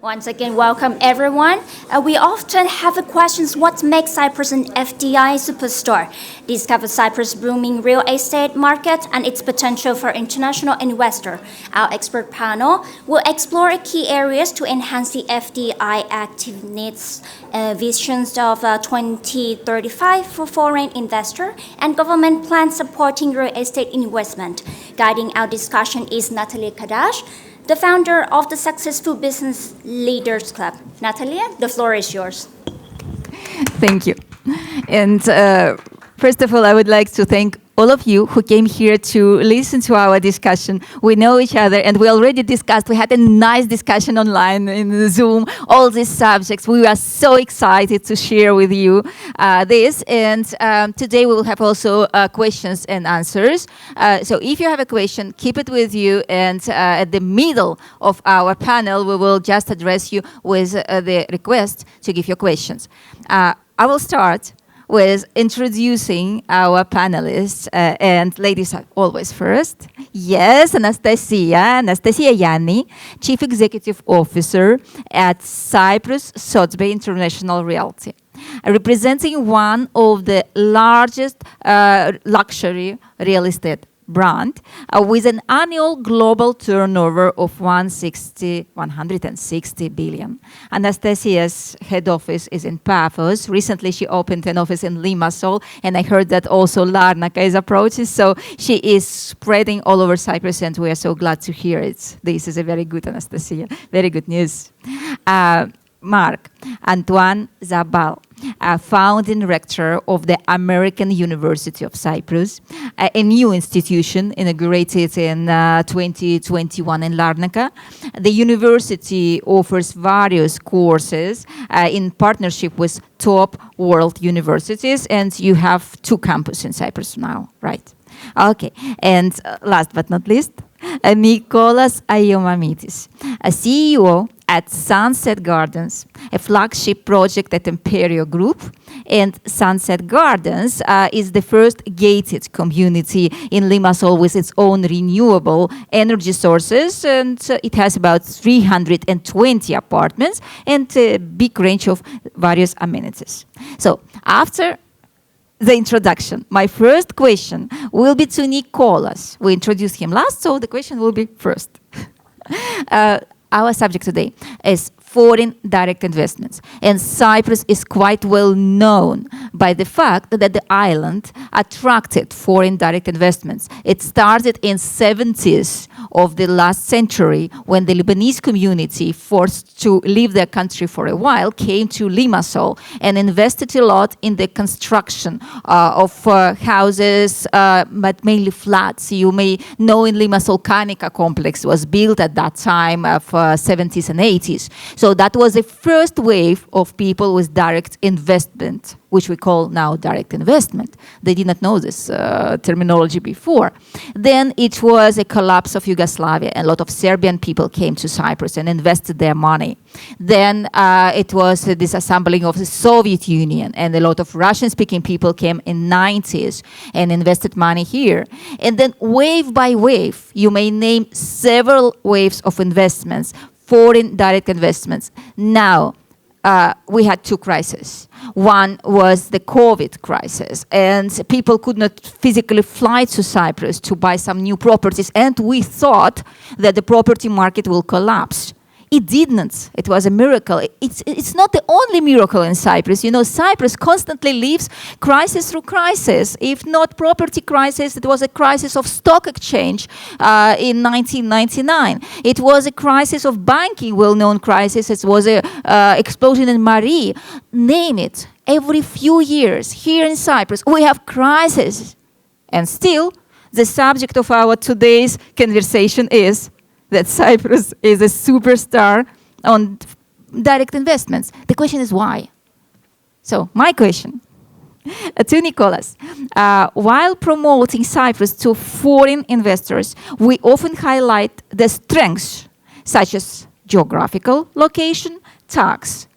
Once again, welcome everyone. We often have questions, what makes Cyprus an FDI superstar? Discover Cyprus' booming real estate market and its potential for international investor. Our expert panel will explore key areas to enhance the FDI activeness visions of 2035 for foreign investor and government plans supporting real estate investment. Guiding our discussion is Natalia Kardash, the founder of the Successful Business Leaders Club. Natalia, the floor is yours. Thank you. And first of all, I would like to thank all of you who came here to listen to our discussion. We know each other and we already discussed, we had a nice discussion online in Zoom, all these subjects. We are so excited to share with you this. And today we will have also questions and answers. So if you have a question, keep it with you. And at the middle of our panel, we will just address you with the request to give your questions. I will start with introducing our panelists, and ladies are always first. Yes, Anastasia Yianni, Chief Executive Officer at Cyprus Sotheby International Realty, representing one of the largest luxury real estate brand with an annual global turnover of 160 billion. Anastasia's head office is in Paphos. Recently, she opened an office in Limassol, and I heard that also Larnaca is approaching. So she is spreading all over Cyprus, and we are so glad to hear it. This is a very good, Anastasia, very good news. Marc-Antoine Zabbal, founding rector of the American University of Cyprus, a new institution inaugurated in 2021 in Larnaca. The university offers various courses in partnership with top world universities, and you have 2 campuses in Cyprus now, right? Okay, and last but not least, Nicholas Ayiomamitis, a CEO at Sunset Gardens, a flagship project at Imperio Group. And Sunset Gardens is the first gated community in Limassol with its own renewable energy sources. And it has about 320 apartments and a big range of various amenities. So after the introduction, my first question will be to Nicholas. We introduced him last, so the question will be first. Our subject today is foreign direct investments. And Cyprus is quite well known by the fact that the island attracted foreign direct investments. It started in 70s of the last century when the Lebanese community, forced to leave their country for a while, came to Limassol and invested a lot in the construction of houses, but mainly flats. You may know in Limassol, Kanika complex was built at that time of 70s and 80s. So that was the first wave of people with direct investment, which we call now direct investment. They did not know this terminology before. Then it was a collapse of Yugoslavia, and a lot of Serbian people came to Cyprus and invested their money. Then it was the disassembling of the Soviet Union, and a lot of Russian-speaking people came in 90s and invested money here. And then wave by wave, you may name several waves of investments, foreign direct investments. Now, we had 2 crises. One was the COVID crisis, and people could not physically fly to Cyprus to buy some new properties, and we thought that the property market will collapse. It didn't. It was a miracle. It's not the only miracle in Cyprus. You know, Cyprus constantly lives crisis through crisis. If not property crisis, it was a crisis of stock exchange in 1999. It was a crisis of banking, well-known crisis. It was an explosion in Marie. Name it. Every few years here in Cyprus, we have crises. And still, the subject of our today's conversation is that Cyprus is a superstar on direct investments. The question is why? So my question to Nicholas. While promoting Cyprus to foreign investors, we often highlight the strengths such as geographical location, tax,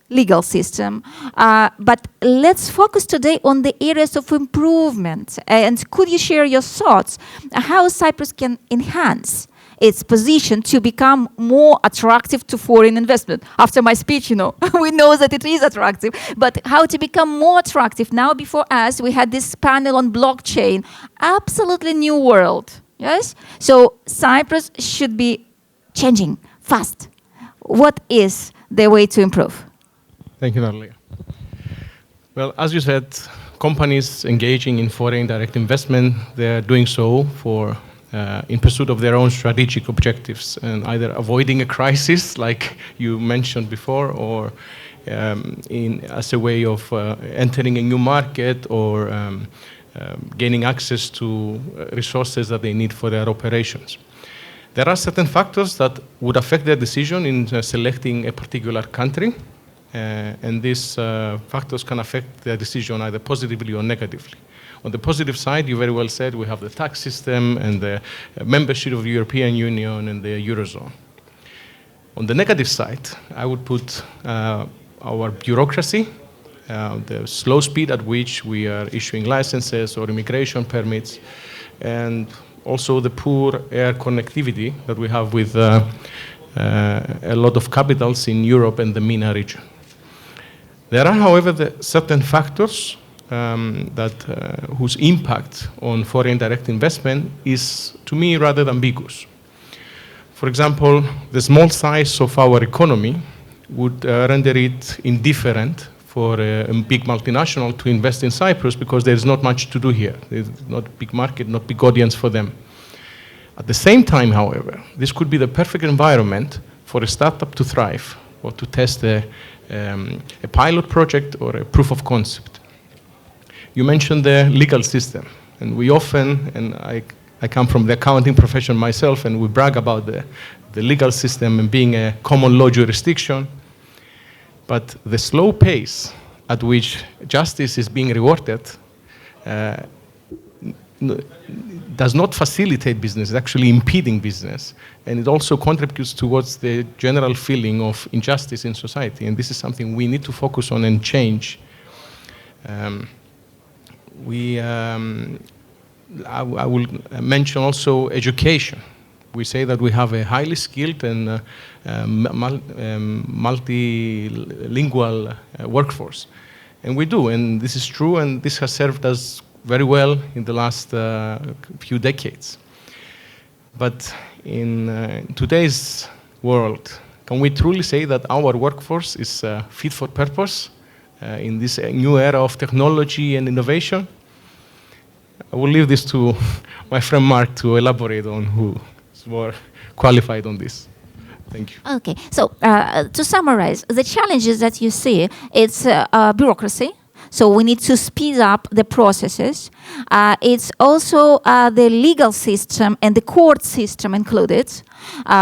legal system. But let's focus today on the areas of improvement. And could you share your thoughts how Cyprus can enhance its position to become more attractive to foreign investment. After my speech, we know that it is attractive, but how to become more attractive. Now before us, we had this panel on blockchain, absolutely new world, yes? So Cyprus should be changing fast. What is the way to improve? Thank you, Natalia. Well, as you said, companies engaging in foreign direct investment, they're doing so in pursuit of their own strategic objectives and either avoiding a crisis, like you mentioned before, or as a way of entering a new market or gaining access to resources that they need for their operations. There are certain factors that would affect their decision in selecting a particular country, and these factors can affect their decision either positively or negatively. On the positive side, you very well said, we have the tax system and the membership of the European Union and the Eurozone. On the negative side, I would put our bureaucracy, the slow speed at which we are issuing licenses or immigration permits, and also the poor air connectivity that we have with a lot of capitals in Europe and the MENA region. There are, however, certain factors whose impact on foreign direct investment is, to me, rather ambiguous. For example, the small size of our economy would render it indifferent for a big multinational to invest in Cyprus because there's not much to do here. There's not a big market, not big audience for them. At the same time, however, this could be the perfect environment for a startup to thrive or to test a pilot project or a proof of concept. You mentioned the legal system, and we often, and I come from the accounting profession myself, and we brag about the legal system and being a common law jurisdiction, but the slow pace at which justice is being rewarded does not facilitate business, it's actually impeding business, and it also contributes towards the general feeling of injustice in society, and this is something we need to focus on and change. I will mention also education. We say that we have a highly skilled and multilingual workforce, and we do, and this is true, and this has served us very well in the last few decades. But in today's world, can we truly say that our workforce is fit for purpose in this new era of technology and innovation? I will leave this to my friend Marc to elaborate on, who is more qualified on this. Thank you. Okay, so to summarize, the challenges that you see, it's bureaucracy. So we need to speed up the processes. It's also the legal system and the court system included.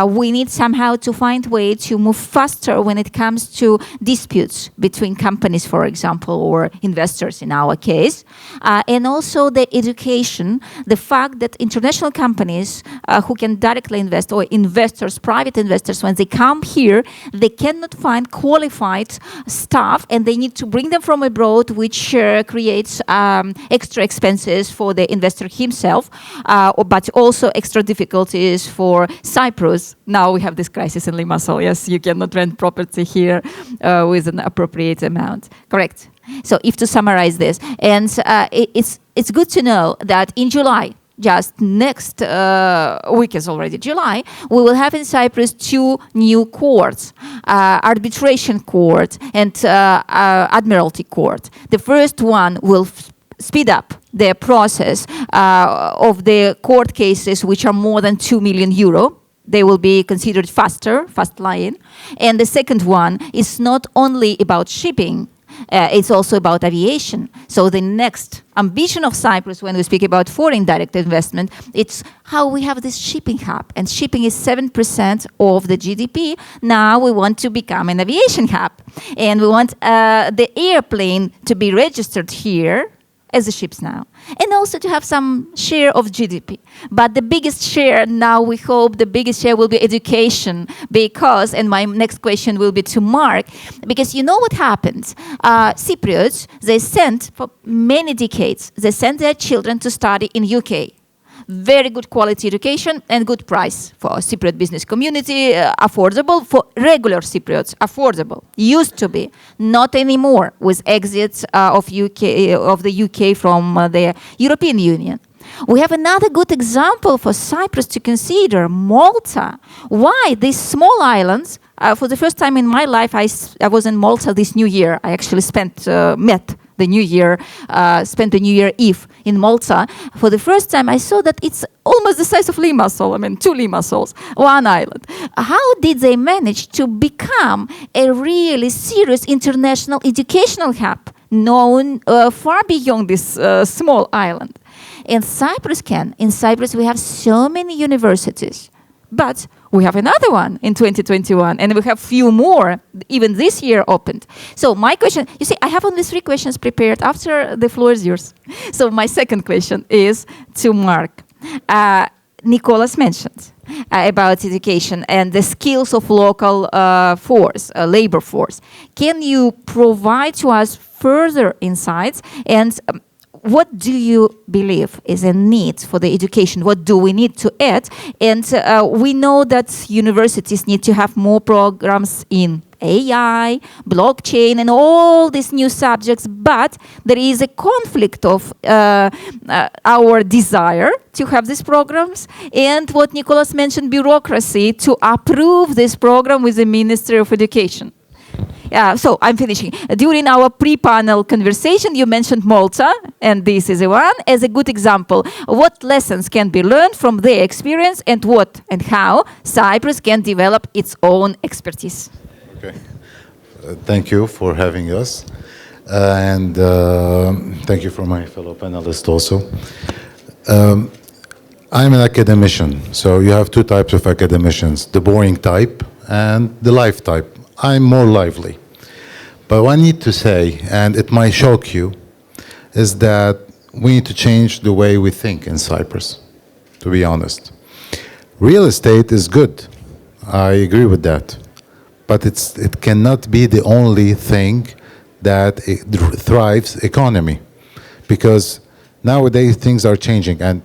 We need somehow to find a way to move faster when it comes to disputes between companies, for example, or investors in our case. And also the education, the fact that international companies who can directly invest, or investors, private investors, when they come here, they cannot find qualified staff and they need to bring them from abroad, which creates extra expenses for the investor himself, but also extra difficulties for Cyprus. Now we have this crisis in Limassol. Yes, you cannot rent property here with an appropriate amount. Correct. So if to summarize this, and it's good to know that in July, just next week is already July, we will have in Cyprus 2 new courts, arbitration court and admiralty court. The first one will speed up the process of the court cases which are more than 2 million euro. They will be considered faster, fast line. And the second one is not only about shipping, it's also about aviation. So the next ambition of Cyprus when we speak about foreign direct investment, it's how we have this shipping hub. And shipping is 7% of the GDP. Now we want to become an aviation hub. And we want the airplane to be registered here as the ships now, and also to have some share of GDP. But the biggest share now, we hope the biggest share will be education, because, and my next question will be to Marc, because you know what happens? Cypriots, they sent, for many decades, they sent their children to study in UK. very good quality education and good price for Cypriot business community, affordable for regular Cypriots, affordable. Used to be, not anymore with exits of the UK from the European Union. We have another good example for Cyprus to consider, Malta. Why these small islands? For the first time in my life, I was in Malta this New Year. I actually met the New Year, spent the New Year Eve in Malta. For the first time, I saw that it's almost the size of Limassol. I mean, 2 Limassols, one island. How did they manage to become a really serious international educational hub, known far beyond this small island? And Cyprus can. In Cyprus, we have so many universities. But we have another one in 2021, and we have few more even this year opened. So my question, you see, I have only 3 questions prepared. After, the floor is yours. So my second question is to Marc. Nicholas mentioned about education and the skills of local labor force. Can you provide to us further insights and what do you believe is a need for the education? What do we need to add? And we know that universities need to have more programs in AI, blockchain, and all these new subjects, but there is a conflict of our desire to have these programs and what Nicholas mentioned, bureaucracy, to approve this program with the Ministry of Education. So I'm finishing. During our pre-panel conversation, you mentioned Malta, and this is the one, as a good example. What lessons can be learned from their experience and what and how Cyprus can develop its own expertise? Okay. Thank you for having us. And thank you for my fellow panelists also. I'm an academician, so you have 2 types of academicians, the boring type and the life type. I'm more lively. But what I need to say, and it might shock you, is that we need to change the way we think in Cyprus, to be honest. Real estate is good. I agree with that. But it cannot be the only thing that thrives economy. Because nowadays things are changing and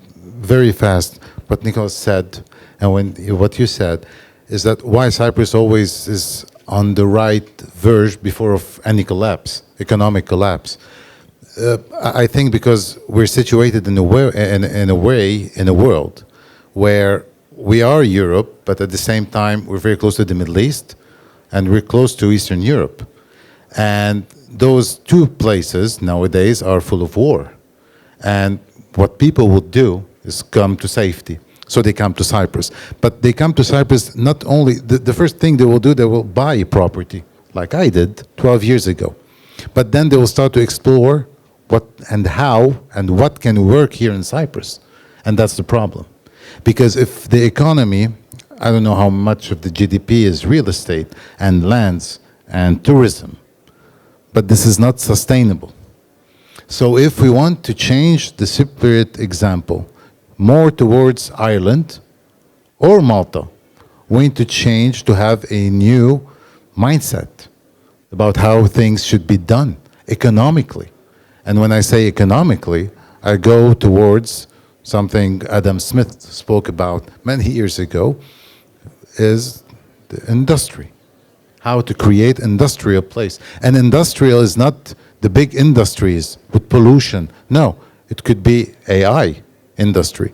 very fast. What Nicholas said and what you said is that why Cyprus always is on the right verge before of any collapse, economic collapse. I think because we're situated in a world where we are Europe, but at the same time we're very close to the Middle East and we're close to Eastern Europe. And those 2 places nowadays are full of war. And what people would do is come to safety. So they come to Cyprus. But they come to Cyprus not only, the first thing they will do, they will buy property, like I did 12 years ago. But then they will start to explore what and how and what can work here in Cyprus. And that's the problem. Because if the economy, I don't know how much of the GDP is real estate and lands and tourism, but this is not sustainable. So if we want to change the Cypriot example, more towards Ireland or Malta, we need to change to have a new mindset about how things should be done economically. And when I say economically, I go towards something Adam Smith spoke about many years ago, is the industry. How to create industrial place. And industrial is not the big industries with pollution. No, it could be AI industry.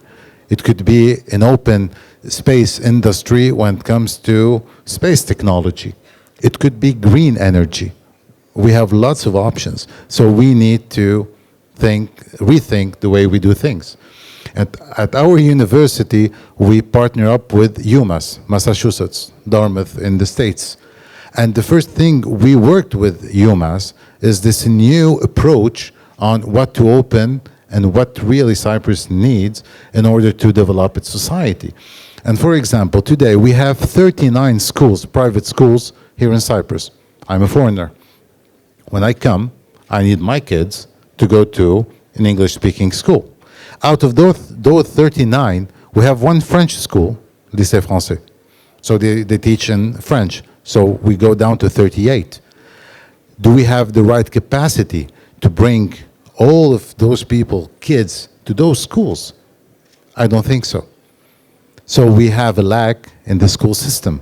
It could be an open space industry when it comes to space technology. It could be green energy. We have lots of options. So we need to rethink the way we do things. At our university, we partner up with UMass, Massachusetts, Dartmouth in the States. And the first thing we worked with UMass is this new approach on what to open and what really Cyprus needs in order to develop its society. And for example, today we have 39 schools, private schools here in Cyprus. I'm a foreigner. When I come, I need my kids to go to an English-speaking school. Out of those 39, we have 1 French school, Lycée Français. So they teach in French. So we go down to 38. Do we have the right capacity to bring all of those people, kids, to those schools? I don't think so. So we have a lack in the school system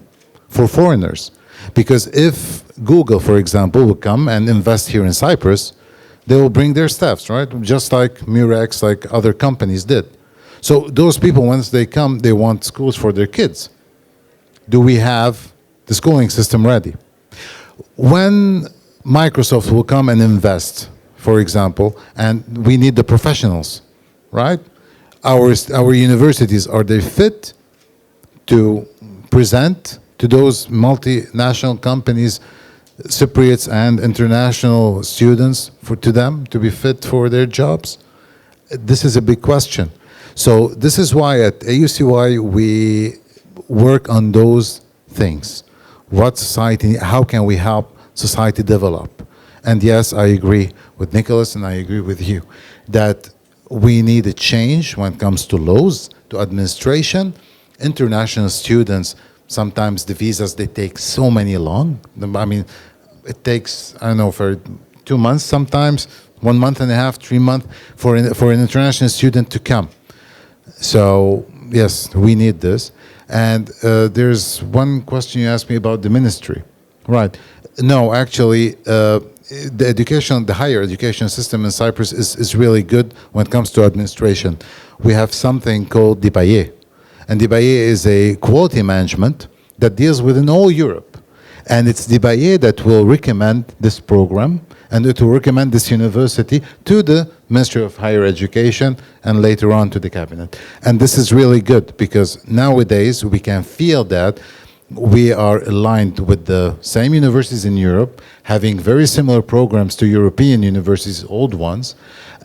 for foreigners. Because if Google, for example, will come and invest here in Cyprus, they will bring their staffs, right? Just like Murex, like other companies did. So those people, once they come, they want schools for their kids. Do we have the schooling system ready? When Microsoft will come and invest, for example, and we need the professionals, right? Our universities, are they fit to present to those multinational companies, Cypriots and international students, to them to be fit for their jobs? This is a big question. So this is why at AUCY we work on those things. What society, how can we help society develop? And yes, I agree with Nicholas and I agree with you that we need a change when it comes to laws, to administration. International students, sometimes the visas, they take so many long. I mean, it takes, I don't know, for 2 months sometimes, 1 month and a half, 3 months for an international student to come. So yes, we need this. And there's one question you asked me about the ministry. Right. No, actually, the higher education system in Cyprus is really good when it comes to administration. We have something called DIPAIE. And DIPAIE is a quality management that deals within all Europe. And it's DIPAIE that will recommend this program and it will recommend this university to the Ministry of Higher Education and later on to the cabinet. And this is really good because nowadays we can feel that we are aligned with the same universities in Europe, having very similar programs to European universities, old ones.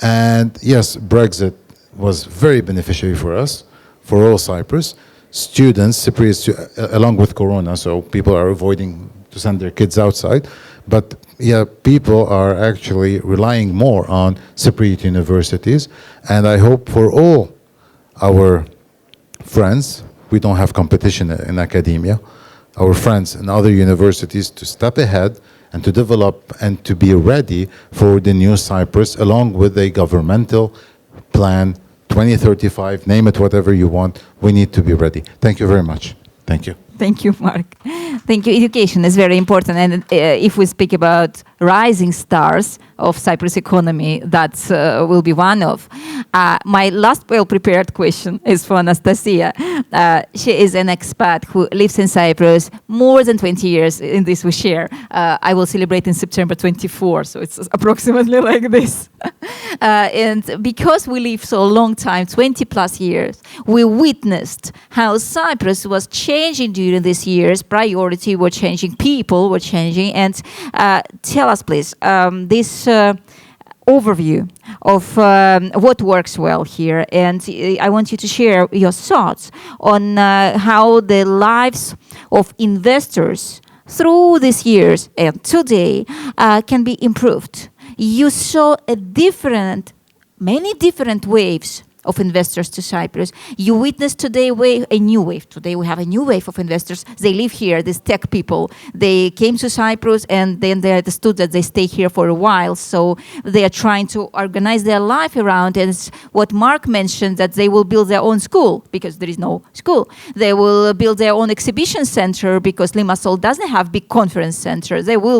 And yes, Brexit was very beneficial for us, for all Cyprus. Students, Cypriots, along with Corona, so people are avoiding to send their kids outside. But yeah, people are actually relying more on Cypriot universities. And I hope for all our friends, we don't have competition in academia, our friends in other universities to step ahead and to develop and to be ready for the new Cyprus along with a governmental plan, 2035, name it whatever you want, we need to be ready. Thank you very much. Thank you. Thank you, Mark. Thank you. Education is very important. And if we speak about rising stars of Cyprus economy, that will be one of. My last well-prepared question is for Anastasia. She is an expat who lives in Cyprus more than 20 years. In this we share. I will celebrate in September 24, so it's approximately like this. And because we live so a long time, 20 plus years, we witnessed how Cyprus was changing during these years. Priority were changing, people were changing. And tell us, please, this overview of what works well here. And I want you to share your thoughts on how the lives of investors through these years and today can be improved. You saw many different waves of investors to Cyprus. You witnessed today a new wave. Today we have a new wave of investors. They live here, these tech people. They came to Cyprus and then they understood that they stay here for a while. So they are trying to organize their life around. And it's what Mark mentioned, that they will build their own school because there is no school. They will build their own exhibition center because Limassol doesn't have big conference center. They will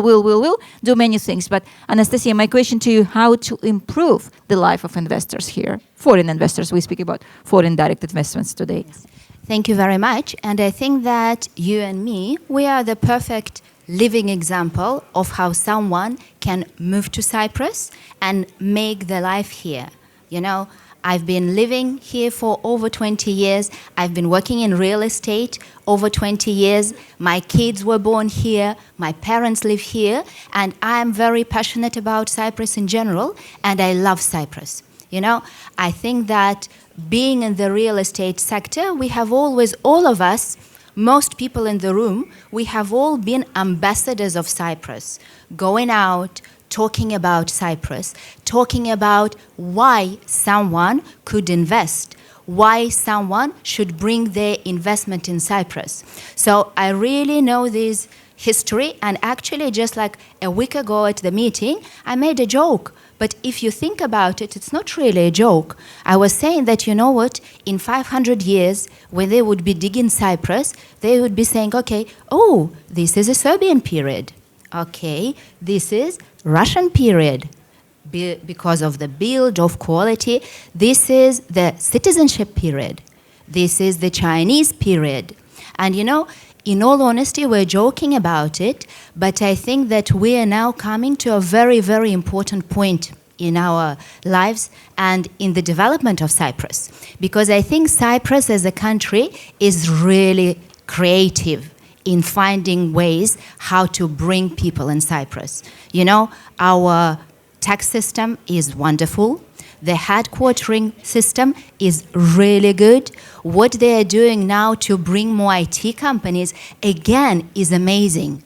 do many things. But Anastasia, my question to you, how to improve the life of investors here? Foreign investors, we speak about foreign direct investments today. Yes. Thank you very much. And I think that you and me, we are the perfect living example of how someone can move to Cyprus and make their life here. You know, I've been living here for over 20 years. I've been working in real estate over 20 years. My kids were born here. My parents live here. And I'm very passionate about Cyprus in general, and I love Cyprus. You know, I think that being in the real estate sector, we have always, all of us, most people in the room, we have all been ambassadors of Cyprus, going out, talking about Cyprus, talking about why someone could invest, why someone should bring their investment in Cyprus. So I really know these history, and actually just like a week ago at the meeting, I made a joke. But if you think about it, it's not really a joke. I was saying that, you know what, in 500 years, when they would be digging Cyprus, they would be saying, okay, oh, this is a Serbian period. Okay, this is Russian period. Because of the build, of quality, this is the citizenship period. This is the Chinese period. And you know, in all honesty, we're joking about it, but I think that we are now coming to a very, very important point in our lives and in the development of Cyprus. Because I think Cyprus as a country is really creative in finding ways how to bring people in Cyprus. You know, our tax system is wonderful. The headquartering system is really good. What they are doing now to bring more IT companies, again, is amazing.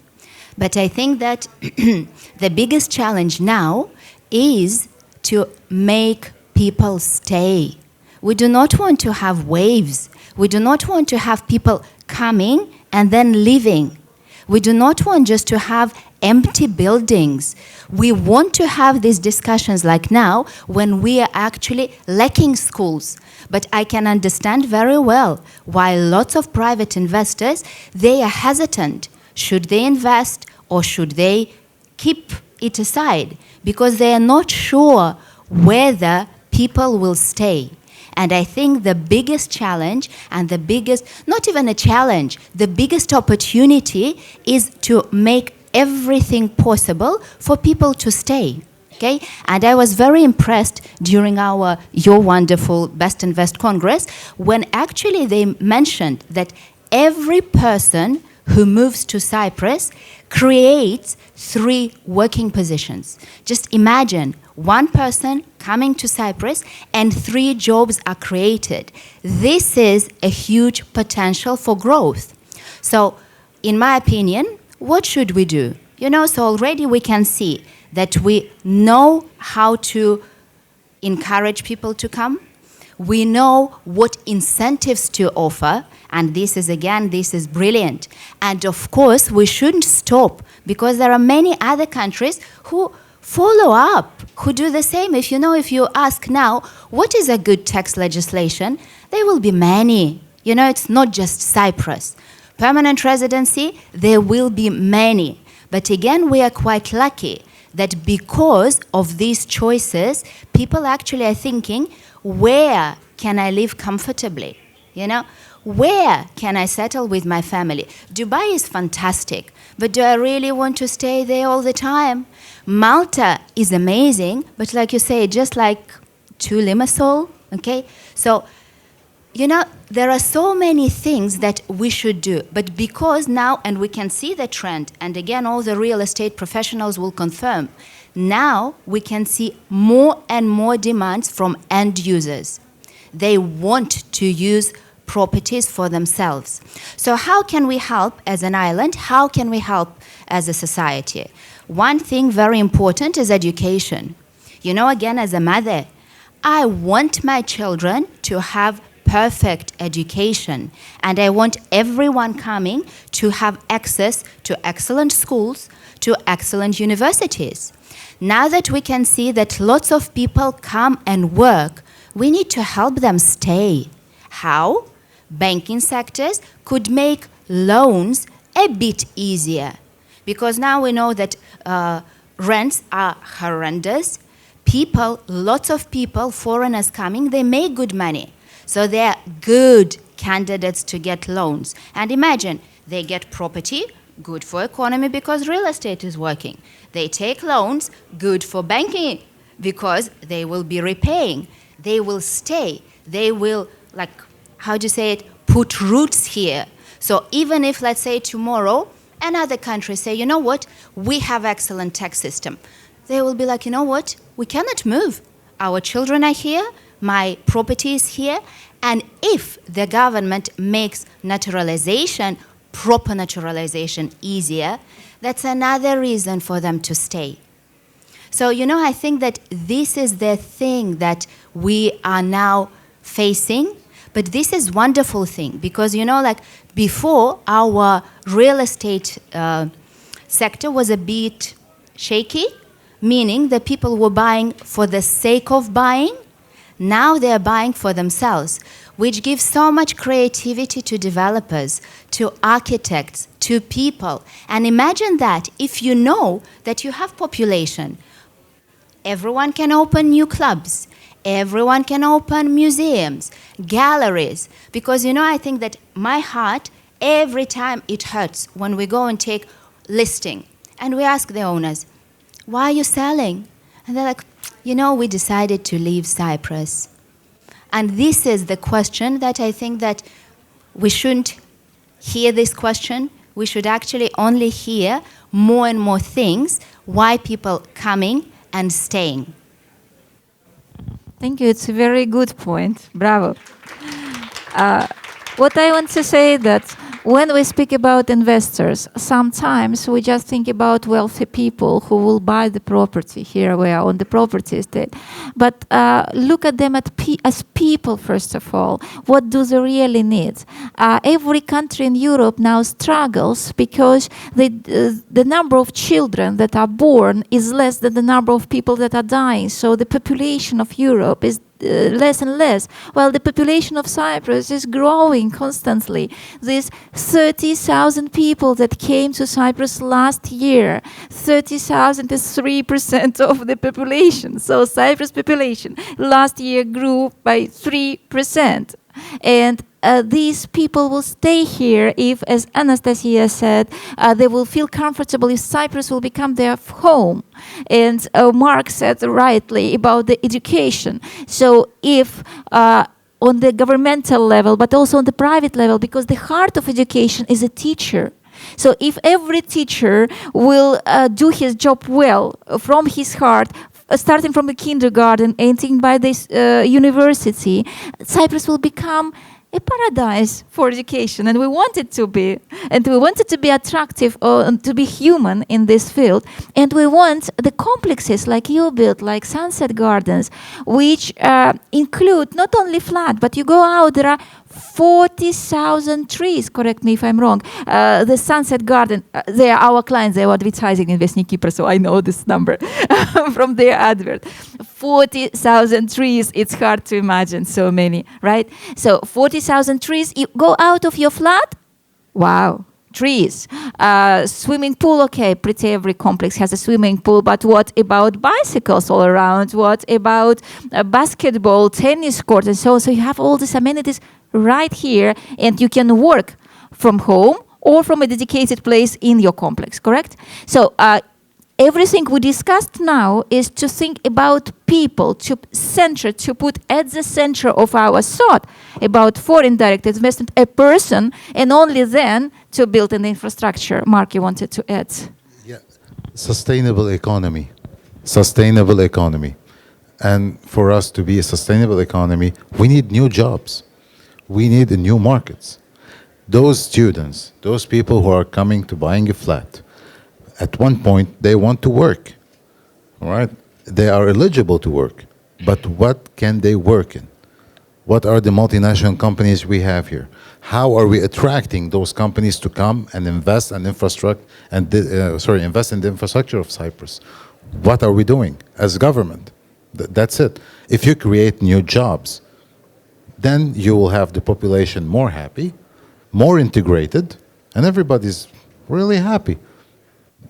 But I think that the biggest challenge now is to make people stay. We do not want to have waves. We do not want to have people coming and then leaving. We do not want just to have empty buildings. We want to have these discussions like now when we are actually lacking schools. But I can understand very well why lots of private investors, they are hesitant. Should they invest or should they keep it aside? Because they are not sure whether people will stay. And I think the biggest challenge and the biggest, not even a challenge, the biggest opportunity is to make everything possible for people to stay. Okay? And I was very impressed during your wonderful Best Invest Congress when actually they mentioned that every person who moves to Cyprus creates 3 working positions. Just imagine one person coming to Cyprus and 3 jobs are created. This is a huge potential for growth. So, in my opinion, what should we do? You know, so already we can see that we know how to encourage people to come. We know what incentives to offer, and this is brilliant. And of course, we shouldn't stop because there are many other countries who follow up, who do the same. If you ask now, what is a good tax legislation? There will be many. You know, it's not just Cyprus. Permanent residency, there will be many. But again, we are quite lucky that because of these choices, people actually are thinking, where can I live comfortably? You know, where can I settle with my family? Dubai is fantastic, but do I really want to stay there all the time? Malta is amazing, but like you say, just like to Limassol, okay? So, you know, there are so many things that we should do, but because now, and we can see the trend, and again, all the real estate professionals will confirm, now we can see more and more demands from end users. They want to use properties for themselves. So how can we help as an island? How can we help as a society? One thing very important is education. You know, again, as a mother, I want my children to have perfect education, and I want everyone coming to have access to excellent schools, to excellent universities. Now that we can see that lots of people come and work, we need to help them stay. How? Banking sectors could make loans a bit easier, because now we know that rents are horrendous. Lots of people, foreigners coming, they make good money. So they're good candidates to get loans. And imagine, they get property, good for economy because real estate is working. They take loans, good for banking because they will be repaying. They will stay. They will, put roots here. So even if, let's say, tomorrow, another country say, you know what, we have excellent tax system. They will be like, you know what, we cannot move. Our children are here, my property is here, and if the government makes naturalization, proper naturalization easier, that's another reason for them to stay. So, you know, I think that this is the thing that we are now facing, but this is wonderful thing because, you know, like before our real estate sector was a bit shaky, meaning that people were buying for the sake of buying. Now they're buying for themselves, which gives so much creativity to developers, to architects, to people. And imagine that if you know that you have population, everyone can open new clubs, everyone can open museums, galleries. Because, I think that my heart, every time it hurts when we go and take listing. And we ask the owners, why are you selling? And they're like, we decided to leave Cyprus. And this is the question that I think that we shouldn't hear this question. We should actually only hear more and more things, why people coming and staying. Thank you. It's a very good point. Bravo. What I want to say that when we speak about investors, sometimes we just think about wealthy people who will buy the property. Here we are on the property estate. But look at them as people, first of all. What do they really need? Every country in Europe now struggles because the number of children that are born is less than the number of people that are dying. So the population of Europe is less and less, while the population of Cyprus is growing constantly. These 30,000 people that came to Cyprus last year, 30,000 is 3% of the population. So Cyprus population last year grew by 3%. And these people will stay here if, as Anastasia said, they will feel comfortable if Cyprus will become their home. And Mark said rightly about the education. So if on the governmental level, but also on the private level, because the heart of education is a teacher. So if every teacher will do his job well from his heart, starting from the kindergarten, ending by this university, Cyprus will become a paradise for education, and we want it to be. And we want it to be attractive, to be human in this field. And we want the complexes like you built, like Sunset Gardens, which include not only flat, but you go out, there are 40,000 trees, correct me if I'm wrong. The Sunset Garden, they are our clients, they are advertising in Vesni Kipra, so I know this number from their advert. 40,000 trees, it's hard to imagine so many, right? So 40,000 trees, you go out of your flat, wow, trees. Swimming pool, okay, pretty every complex has a swimming pool, but what about bicycles all around? What about basketball, tennis court, and so on? So you have all these amenities right here, and you can work from home or from a dedicated place in your complex, correct? So everything we discussed now is to think about people, to put at the center of our thought about foreign direct investment a person, and only then to build an infrastructure. Mark, you wanted to add? Yeah, sustainable economy. Sustainable economy. And for us to be a sustainable economy, we need new jobs. We need new markets. Those students, those people who are coming to buying a flat, at one point they want to work, all right? They are eligible to work, but what can they work in? What are the multinational companies we have here? How are we attracting those companies to come and invest in invest in the infrastructure of Cyprus? What are we doing as government? That's it. If you create new jobs, then you will have the population more happy, more integrated, and everybody's really happy.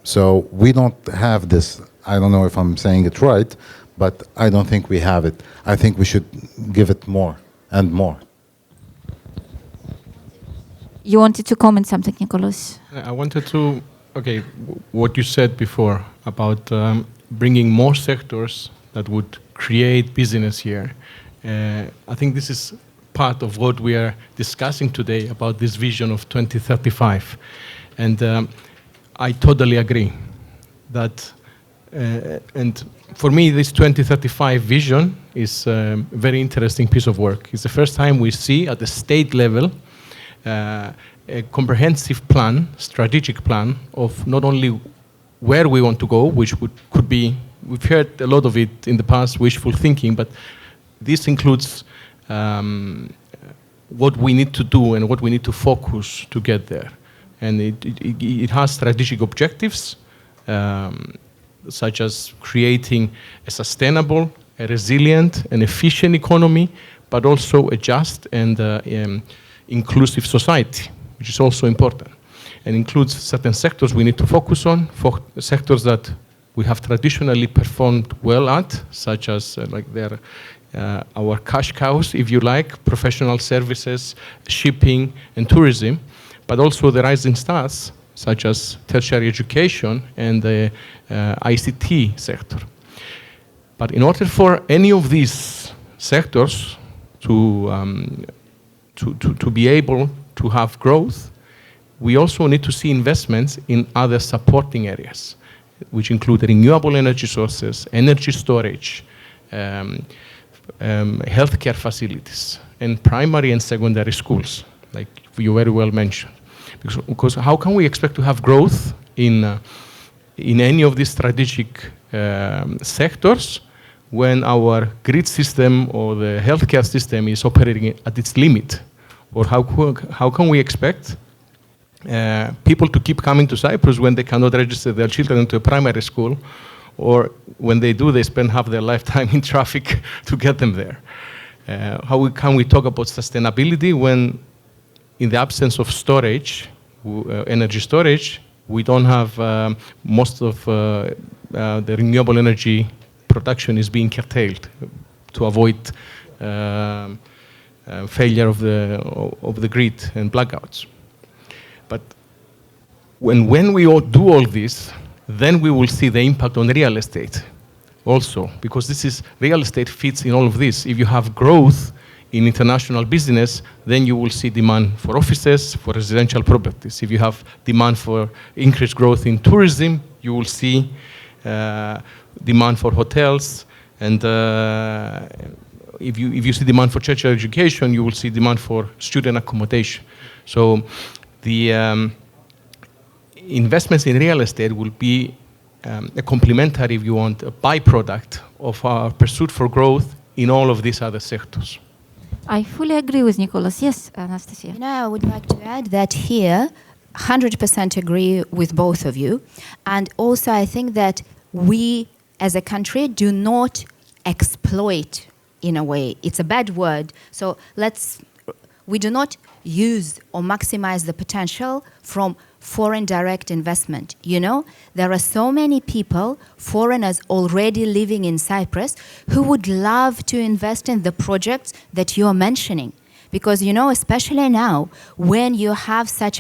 So we don't have this, I don't know if I'm saying it right, but I don't think we have it. I think we should give it more and more. You wanted to comment something, Nicholas? I wanted to, okay, what you said before about bringing more sectors that would create business here. I think this is part of what we are discussing today about this vision of 2035. And I totally agree that, and for me, this 2035 vision is a very interesting piece of work. It's the first time we see at the state level a comprehensive plan, strategic plan of not only where we want to go, which could be, we've heard a lot of it in the past, wishful thinking, but this includes what we need to do and what we need to focus to get there. and it has strategic objectives, such as creating a sustainable, a resilient, and efficient economy, but also a just and inclusive society, which is also important, and includes certain sectors we need to focus on, sectors that we have traditionally performed well at, such as our cash cows, if you like, professional services, shipping, and tourism, but also the rising stars, such as tertiary education and the ICT sector. But in order for any of these sectors to be able to have growth, we also need to see investments in other supporting areas, which include renewable energy sources, energy storage, healthcare facilities, and primary and secondary schools, like you very well mentioned. Because how can we expect to have growth in any of these strategic sectors when our grid system or the healthcare system is operating at its limit? Or how can we expect people to keep coming to Cyprus when they cannot register their children into a primary school, or when they do, they spend half their lifetime in traffic to get them there? How can we talk about sustainability when, in the absence of storage, energy storage, we don't have most of the renewable energy production is being curtailed to avoid failure of the grid and blackouts? But when we all do all this, then we will see the impact on real estate also, because real estate fits in all of this. If you have growth in international business, then you will see demand for offices, for residential properties. If you have demand for increased growth in tourism, you will see demand for hotels, and if you see demand for tertiary education, you will see demand for student accommodation. So the investments in real estate will be a complementary, if you want, a byproduct of our pursuit for growth in all of these other sectors. I fully agree with Nicholas. Yes, Anastasia. I would like to add that here, 100% agree with both of you. And also I think that we as a country do not exploit, in a way. It's a bad word. So we do not use or maximize the potential from foreign direct investment. You know, there are so many people, foreigners already living in Cyprus, who would love to invest in the projects that you're mentioning. Because, you know, especially now, when you have such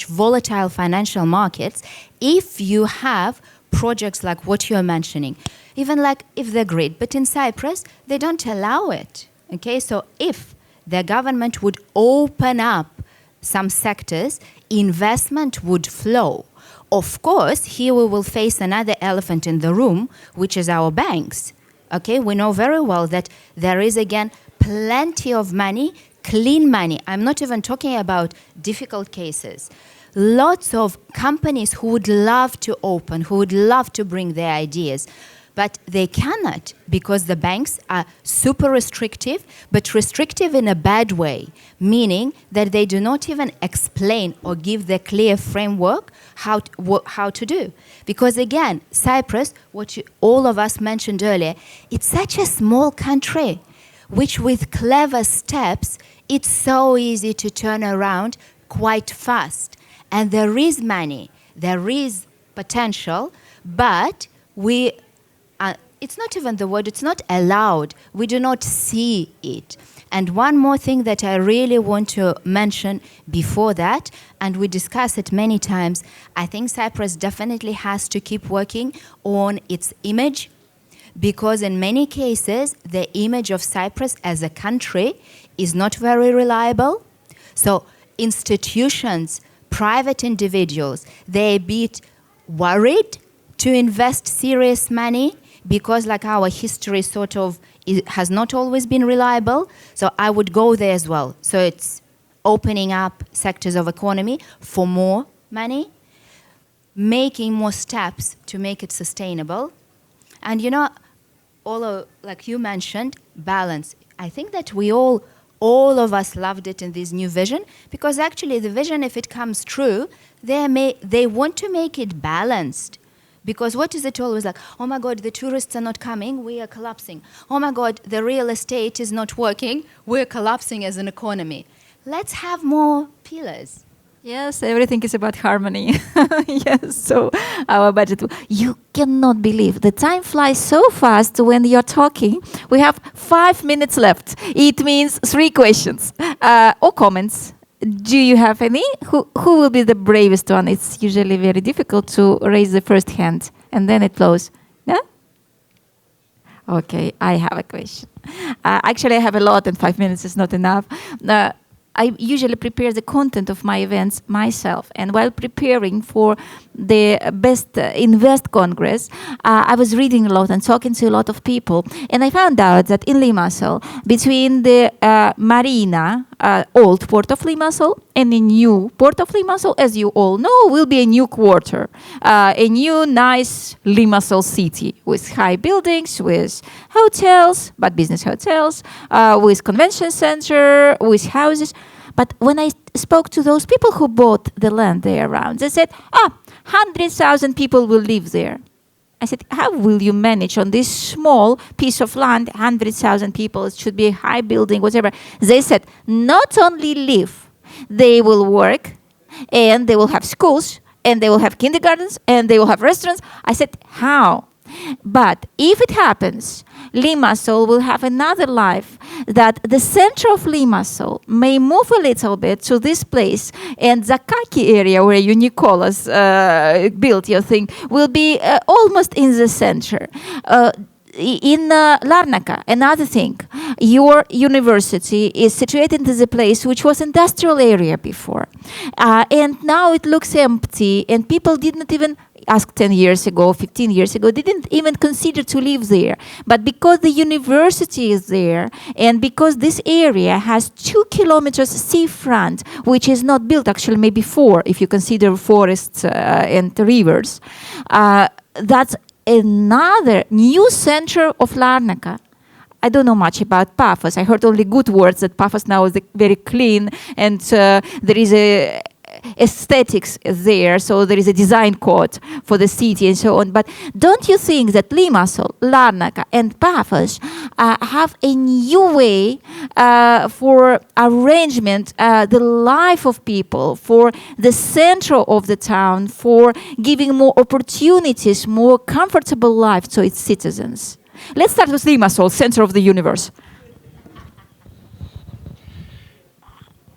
volatile financial markets, if you have projects like what you're mentioning, even like if they're great, but in Cyprus, they don't allow it. Okay, so if the government would open up some sectors, investment would flow. Of course, here we will face another elephant in the room, which is our banks. Okay, we know very well that there is, again, plenty of money, clean money. I'm not even talking about difficult cases. Lots of companies who would love to open, who would love to bring their ideas, but they cannot because the banks are super restrictive, but restrictive in a bad way, meaning that they do not even explain or give the clear framework how to do. Because again, Cyprus, all of us mentioned earlier, it's such a small country, which with clever steps, it's so easy to turn around quite fast. And there is money, there is potential, but it's not even the word, it's not allowed. We do not see it. And one more thing that I really want to mention before that, and we discussed it many times, I think Cyprus definitely has to keep working on its image, because in many cases, the image of Cyprus as a country is not very reliable. So institutions, private individuals, they're a bit worried to invest serious money because like our history sort of has not always been reliable. So I would go there as well. So it's opening up sectors of economy for more money, making more steps to make it sustainable. And you know, like you mentioned, balance. I think that we all of us loved it in this new vision, because actually the vision, if it comes true, they want to make it balanced. Because what is it always like? Oh my God, the tourists are not coming, we are collapsing. Oh my God, the real estate is not working, we're collapsing as an economy. Let's have more pillars. Yes, everything is about harmony. Yes, so our budget. You cannot believe the time flies so fast when you're talking. We have 5 minutes left. It means 3 questions or comments. Do you have any? Who will be the bravest one? It's usually very difficult to raise the first hand and then it flows. Yeah? Okay, I have a question. Actually, I have a lot and 5 minutes is not enough. I usually prepare the content of my events myself. And while preparing for the Best Invest Congress, I was reading a lot and talking to a lot of people. And I found out that in Limassol, between the marina, old port of Limassol, and the new port of Limassol, as you all know, will be a new quarter. A new, nice Limassol city with high buildings, with hotels, but business hotels, with convention center, with houses. But when I spoke to those people who bought the land there around, they said, 100,000 people will live there. I said, how will you manage on this small piece of land, 100,000 people, it should be a high building, whatever. They said, not only live, they will work, and they will have schools, and they will have kindergartens, and they will have restaurants. I said, how? But if it happens, Limassol will have another life, that the center of Limassol may move a little bit to this place, and Zakaki area where you, Nicolas, built your thing will be almost in the center. In Larnaca, another thing, your university is situated in the place which was industrial area before. And now it looks empty, and people did not even ask 10 years ago, 15 years ago, they didn't even consider to live there. But because the university is there, and because this area has 2 kilometers seafront, which is not built, actually maybe 4, if you consider forests and rivers, that's another new center of Larnaca. I don't know much about Paphos. I heard only good words that Paphos now is very clean, and there is a aesthetics there, so there is a design code for the city and so on. But don't you think that Limassol, Larnaca, and Paphos have a new way for arrangement the life of people, for the center of the town, for giving more opportunities, more comfortable life to its citizens? Let's start with Limassol, center of the universe.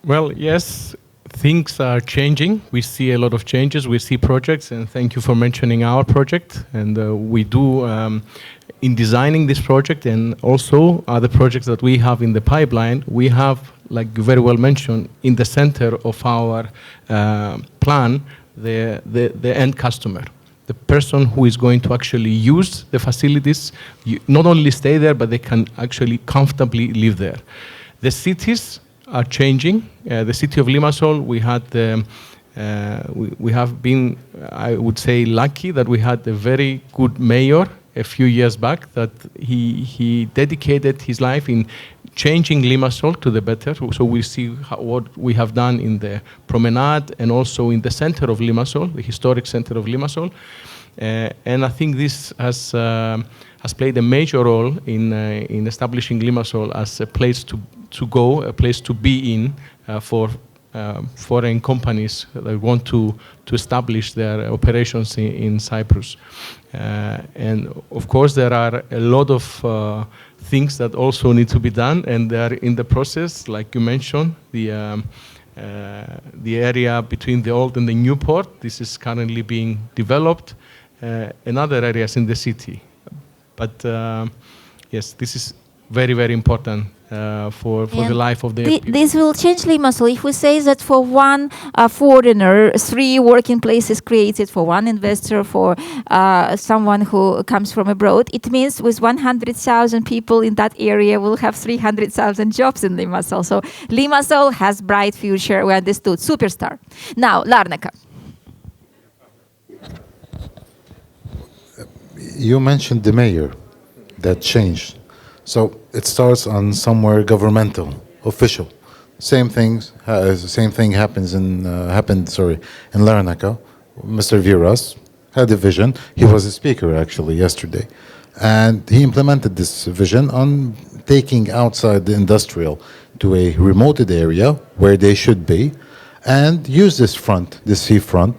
Well, yes, things are changing. We see a lot of changes. We see projects, and thank you for mentioning our project. And we do, in designing this project and also other projects that we have in the pipeline, we have, like you very well mentioned, in the center of our plan, the end customer. The person who is going to actually use the facilities, not only stay there, but they can actually comfortably live there. The cities are changing. The city of Limassol, we have been, I would say, lucky that we had a very good mayor a few years back, that he dedicated his life in changing Limassol to the better. So we see what we have done in the promenade and also in the center of Limassol, the historic center of Limassol. And I think this has played a major role in establishing Limassol as a place to go, a place to be in for foreign companies that want to establish their operations in Cyprus. And of course, there are a lot of things that also need to be done, and they are in the process, like you mentioned, the area between the old and the new port. This is currently being developed, and other areas in the city. But yes, this is very, very important for the life of the people. This will change Limassol. If we say that for one foreigner, 3 working places created, for one investor, for someone who comes from abroad, it means with 100,000 people in that area, we'll have 300,000 jobs in Limassol. So Limassol has bright future, we understood. Superstar. Now, Larnaca. You mentioned the mayor that changed. So it starts on somewhere governmental, official. Same thing happens in Larnaca. Mr. Viras had a vision. He was a speaker actually yesterday, and he implemented this vision on taking outside the industrial to a remoted area where they should be, and use this seafront.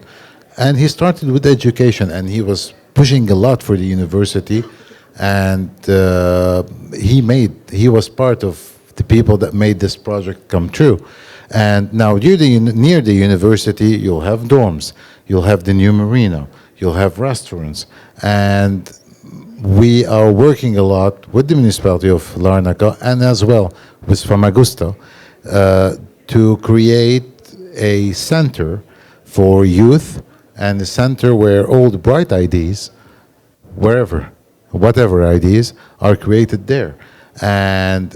And he started with education, and he was pushing a lot for the university, and he was part of the people that made this project come true. And now near the university, you'll have dorms, you'll have the new marina, you'll have restaurants, and we are working a lot with the municipality of Larnaca and as well with Famagusta to create a center for youth, and a center where all the bright ideas, whatever ideas, are created there. And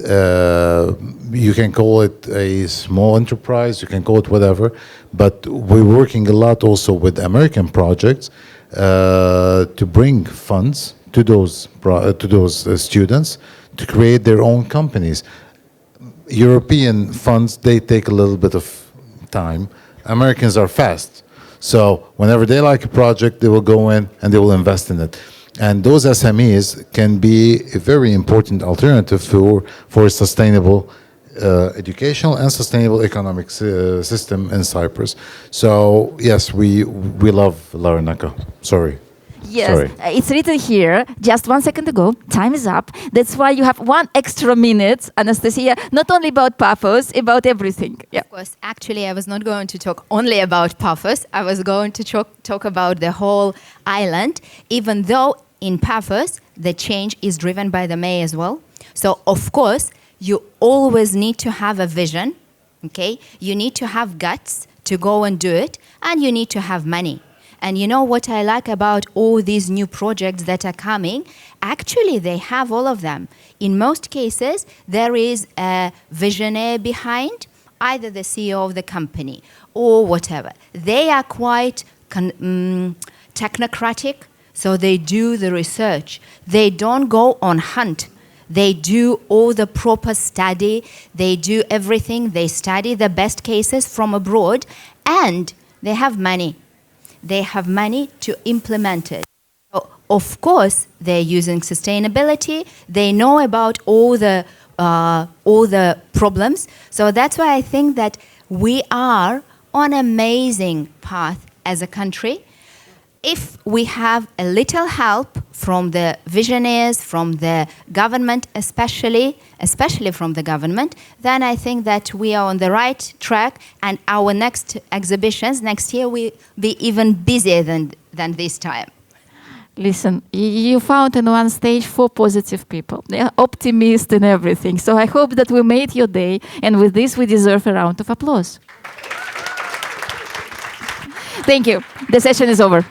you can call it a small enterprise, you can call it whatever, but we're working a lot also with American projects to bring funds to those students to create their own companies. European funds, they take a little bit of time. Americans are fast. So whenever they like a project, they will go in and they will invest in it. And those SMEs can be a very important alternative for sustainable educational and sustainable economic system in Cyprus. So yes, we love Larnaca. Sorry. Yes, Sorry. It's written here just 1 second ago. Time is up. That's why you have 1 extra minute, Anastasia, not only about Paphos, about everything. Yeah. Of course, actually, I was not going to talk only about Paphos. I was going to talk about the whole island, even though in Paphos, the change is driven by the mayor as well. So, of course, you always need to have a vision, okay? You need to have guts to go and do it, and you need to have money. And you know what I like about all these new projects that are coming? Actually, they have all of them. In most cases, there is a visionary behind, either the CEO of the company or whatever. They are quite technocratic, so they do the research. They don't go on hunt. They do all the proper study. They do everything. They study the best cases from abroad, and they have money. They have money to implement it. So, of course, they're using sustainability. They know about all the problems. So that's why I think that we are on an amazing path as a country. If we have a little help from the visionaries, from the government especially from the government, then I think that we are on the right track, and our next exhibitions next year will be even busier than this time. Listen, you found in one stage 4 positive people. They are optimists in everything. So I hope that we made your day, and with this we deserve a round of applause. Thank you. The session is over.